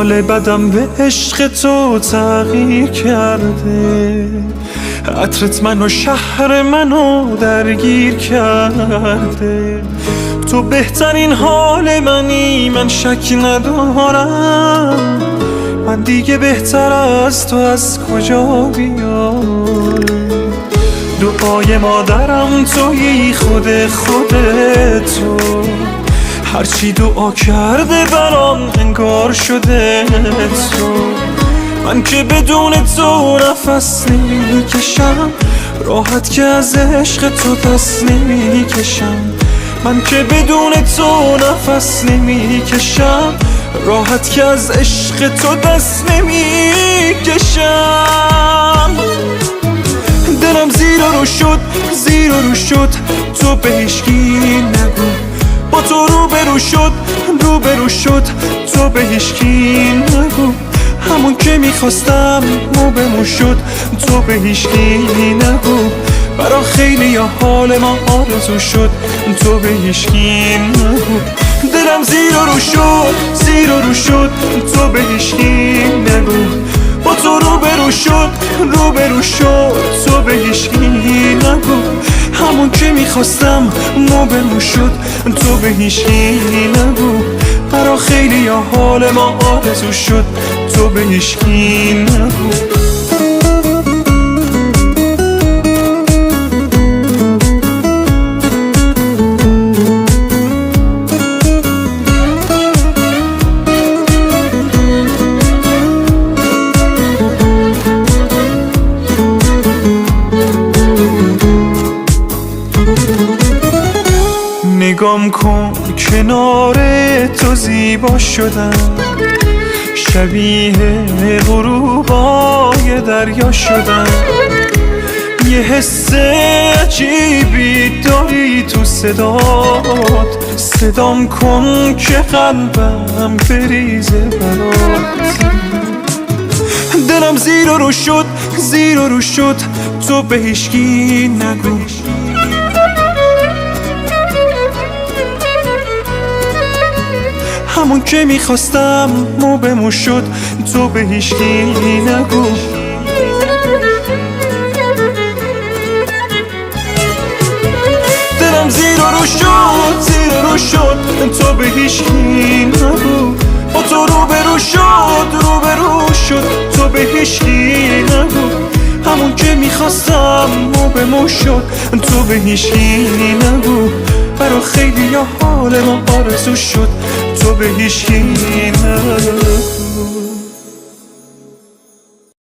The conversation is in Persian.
حال بدم به عشق تو تغییر کرده، عطرت منو شهر منو درگیر کرده. تو بهترین حال منی، من شک ندارم. من دیگه بهتر از تو از کجا بیام؟ دعای مادرم تویی، خودتو. هرچی دعا کرده برام انگار شده تو. من که بدون تو نفس نمیکشم، راحت که از عشق تو دست نمیکشم. من که بدون تو نفس نمیکشم، راحت که از عشق تو دست نمیکشم. دلم زیر و رو شد تو به هیچکی نگو. با تو روبرو شد تو به هیچکی نگو. همون که میخواستم موبمون شد تو به هیچکی نگو. برا خیلی یا حال ما آرزو شد تو به هیچکی نگو. دلم زیر و رو شد تو به هیچکی نگو. با تو روبرو شد تو به هیچکی نگو. همون که میخواستم موبمون شد تو به هیچکی نگو. برا خیلی یا حال ما آرزو شد تو به هیچکی نگو. نگام کن کنار تو زیبا شدم، شبیه غروبای دریا شدم. یه حس عجیبی داری تو صدات، صدام کن که قلبم بریزه برات. دلم زیر و رو شد تو به هیچکی نگو. همون که میخواستم موبمون شد تو به هیچکی نگو. دلم زیر و رو شد تو به هیچکی نگو. با تو روبرو شد تو به هیچکی نگو. همون که میخواستم موبمون شد تو به هیچکی نگو. برا خیلی یا حال ما آرزو شد تو به هیچکی نگو.